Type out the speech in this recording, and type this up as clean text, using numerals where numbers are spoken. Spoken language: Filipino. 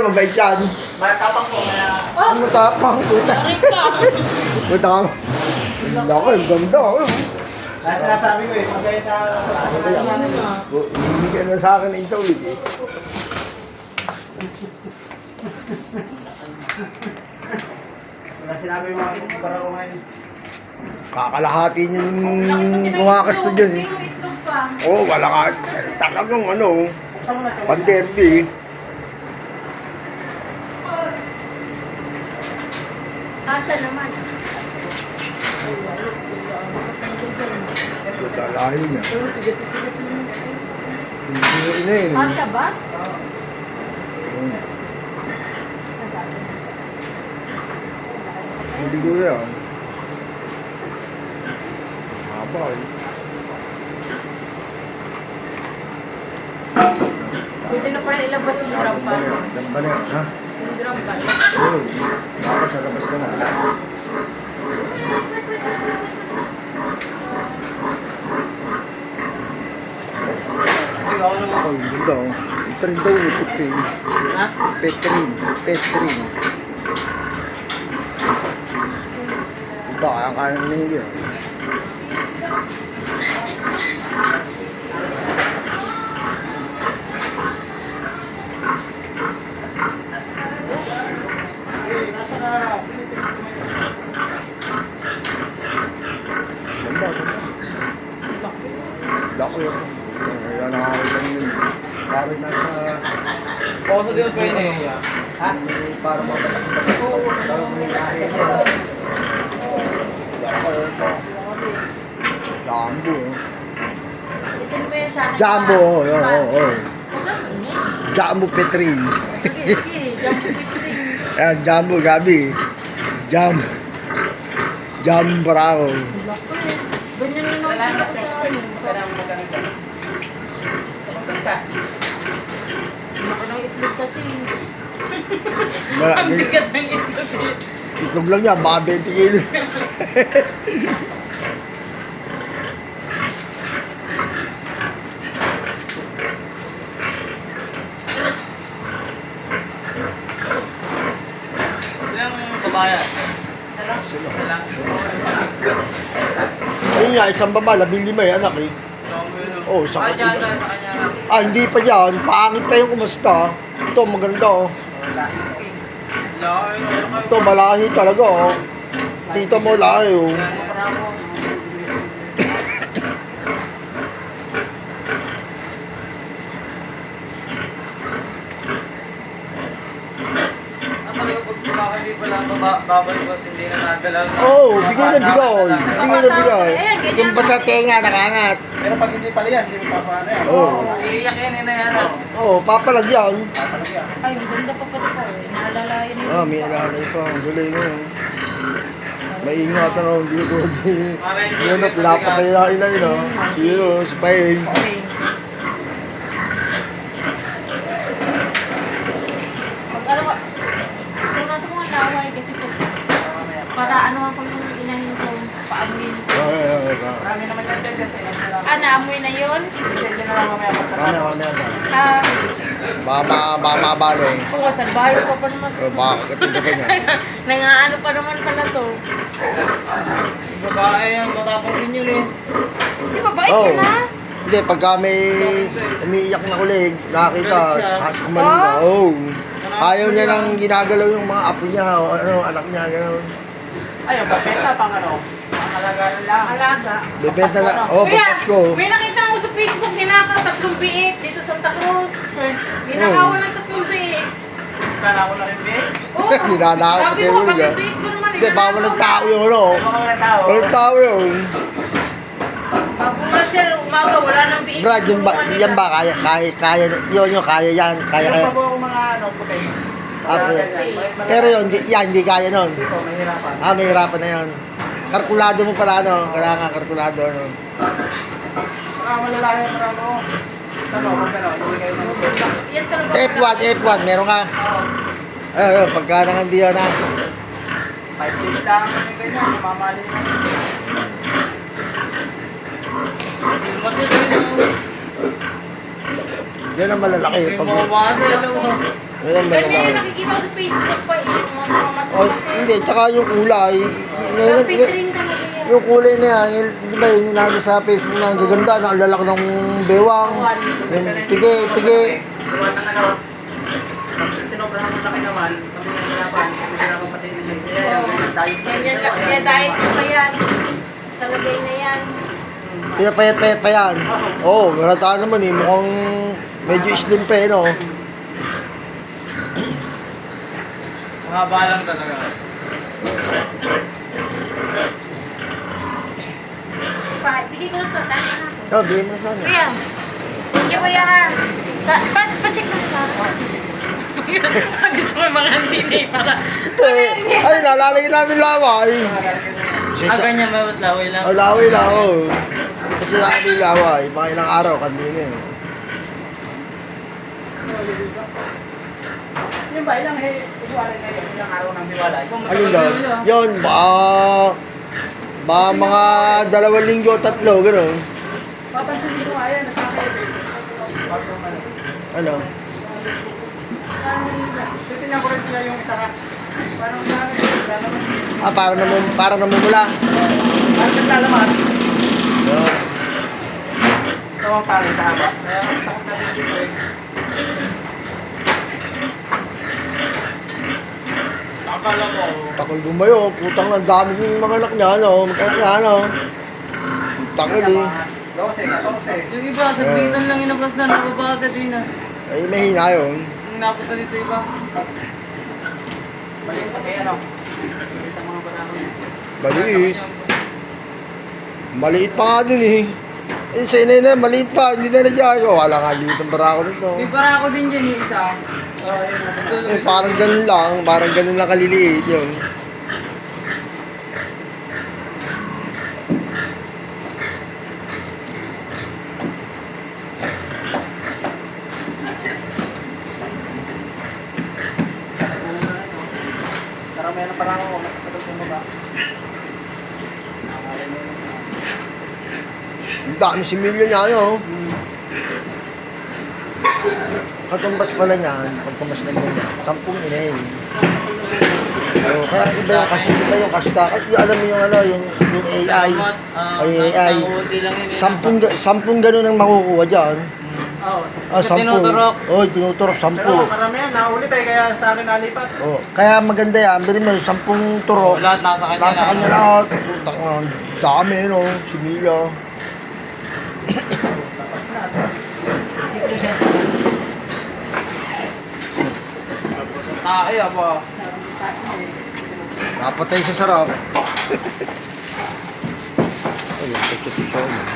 mabait yan. Matapang po na. Ang matapang, puta. Aray ka. Puta ka. Laki, ang ganda. Kaya sinasabi ko eh, pag kayo na... Ibigay na sa akin ng isang week eh. Wala sinabi mo ako kung para ko ngayon. Kakalahati niyang kumakas na dyan eh. May islog pa. Oo, wala ka. Talagang ano, Buksan mo na ito. panderby eh. Asya naman. Puta, lahi niya. Hindi na eh. Asya ba? Hindi ko yan. Haba eh. Pwede na pala ilabas yung drum pa. Damba na yan, ha? Yung drum pa. Oo. Baka sa labas ka na. Ikaw naman. Oh, hindi daw. Ito rin daw, Petrin. Ha? Petrin. Petrin. Iba, kaya ng hindi ah. Eh, nasa ka. Ganda, ganda. Lako yun. Kaya nakakita yun. Parang nasa... Pauso din pa yun eh. Ha? Parang mabatak. Parang may lahi. Lako yun. Jumbo. Isin mo yun sa akin. Jumbo, oo, oo. Jumbo. Jumbo Petrin. Sige, sige. Jumbo pitring. Yan, Jumbo, Gabi. Jumbo. Jumbo Bravo. Lako eh. Ganyan yung nakikita ko sa ano. Pero ang magkano ka? Kapag ka? Laki ng itlog kasi. Wala, Ang bigat ng itlog eh. itlog lang yan, baka 20 kilo. Ilang babayan? Isa lang. Isa lang. Ayun nga, isang baba, 15 eh, anak eh. Oh, sa Kanya kanya. sa kanya lang. Ah, hindi pa yan. Pangit pa yung kumusta. Ito, maganda oh. Ito, malahi talaga oh. Tita mo, lahi oh. Talaga pag kumakali pala babay ko hindi na nagalaw na. Oo, bigay na bigay. Bigay na bigay. Ayan, ganyan. Yung pa sa tenga, nakangat. Pero pag hindi pala yan, hindi mo papaano yan. Oo. Iiyak yan, na yan. Oo, papalagyan. Papalagyan. Ay, maganda pa pati pa eh. Naalalayan yun. Ah, may alalay pa. Ang galing ngayon. Maingatan ako, hindi ko yun na pinapatay na ina yun oh. Yun oh, si Paeng. Okay. Pag ano ka, kung nasa mga laway kasi po, para ano ako yung inahin ko, paamin. Marami naman yan din kasi. Ah, naamoy na yun? Hindi na lang mamaya Mamaya, pagkatapos. mamaya ba? Ah, Baka mabalo eh. oo, salbahis pa pa naman. O baka kagatin ka niya. Nangaano pa naman pala to. Babae yan, matapang din yun eh. Di ba, bait Oo. ka na? Hindi, pagka may umiiyak na kulig, nakakita, kumaling ka. Oo. Ayaw niya nang ginagalaw yung mga apo niya, o ano, anak niya, gano'n. Ayun, pagpesa pang ano, pangalaga lang. Alaga. Bebenta na, oh, Kuya, Pasko. may nakita ko sa Facebook, ninakaw 3 biik dito sa Santa Cruz. Ninakawan ng 3 biik. Kala ko na rin, Bek. Oo. Ninanakaw, Sabi kayo mo, ulit, ah. 3 biik mo naman. Hindi, bawal ang tao yun, ano? Mga wala tao. Walang tao yun. Pag sir, umaga, wala nang biik. Brad, yan ba, kaya, yun, kaya yan, kaya. Meron pa po ako mga ano, puti. Ah, Mga puti. ganyan. Pero yun, yan, hindi kaya nun. Hindi po, mahirapan. Ah, may hirapan na yun. Kalkulado mo pala, ano? Kailangan kalkulado, ano? Saka malalaki ang marami ko. Tama, kung gano'n, hindi kayo nang Yan talaga. F1, meron ka. Ayun, pagka nang hindi yun, ha? 5 days lang, yung ganyan, mamamalin na. Yan ang malalaki. Pag, Mababasa, alam mo. Yan ang Ganyan malalaman. yung nakikita ko sa Facebook pa eh. Yung mga mas Oh, hindi, tsaka yung kulay. Sa pitring talaga yan. Yung kulay na yan, di ba yung nado sa Facebook na ang gaganda, na ang lalaki ng bewang. Yung pigi. Gawa ng ano. Pag sinobrahan mo laki naman, kami nahihirapan, kami nahihirapan pati nila. Kaya ganyan, diet pa rin. Ganyan lang. Kaya dahil pa yan. Talagay na yan. Pinapayat-payat pa yan. Oo, halata naman eh, mukhang medyo slim pa eh, no? Mahaba lang talaga. Bigay ko lang to. Tayo na ako. Oh, bigyan mo na sana. Kuya. Thank you, kuya ha. Pa-check mo na. Gusto ko yung mga hindi para... Ay, nalalagay namin laway. Ganyan may laway lang. Oh, laway lang, oh. Kasi namin laway, mga ilang araw, kanina eh. Yung ba, ilang hiwalay na yun? Ilang araw ng hiwalay? Alin doon? Yun, ba mga 2 linggo, 3, gano'n. Papansin ko nga yan, nakaka-edit. Ano? Titignan ko rin sila yung isa ka. Parang namin, wala naman. Para namumula. Parang naglalaman. Yun. Tawang pangit haba. Kaya takot natin dito eh. Akala ko. Takol gumayo, putang ang dami yung mga anak niya, ano? Mag-anak niya, ano? Takol eh. 12, 14. Yung iba, sagbitan lang inaplas na, nababaga din na. Ay, mahina yun. Yung napunta dito iba. Maliit pati ano. Maliit ang mga banakon. Maliit. Maliit pa nga dun eh. Eh, sa inay na, maliit pa, hindi na nadyan. Wala nga liit ang barako nito. May para ako din dyan yung isa. Eh, parang ganun lang kaliliit yun. Karamihan ng parang ako, nakapatog yung baba. Ang dami si Milyo niya, ano? Katumbas pala niyan, pagtumbas na niya, 10 inay. So, kaya iba yung kasta. Kasi alam mo yung ano, yung AI. Ay, AI. Lang yun. 10 ganun ang makukuha dyan. Oo. Ah, 10. Tinuturok. Oo, tinuturok, 10. Pero karamihan, nahuli tayo kaya sa akin nalipat. Oh, kaya maganda yan, bili mo yung 10 turok. Lahat nasa kanya Nasa kanya lahat. Putang ang dami, no? Si Milyo. Tapos na. Ay, aba. Napatay sa sarap. Ayun, pagkakasyon.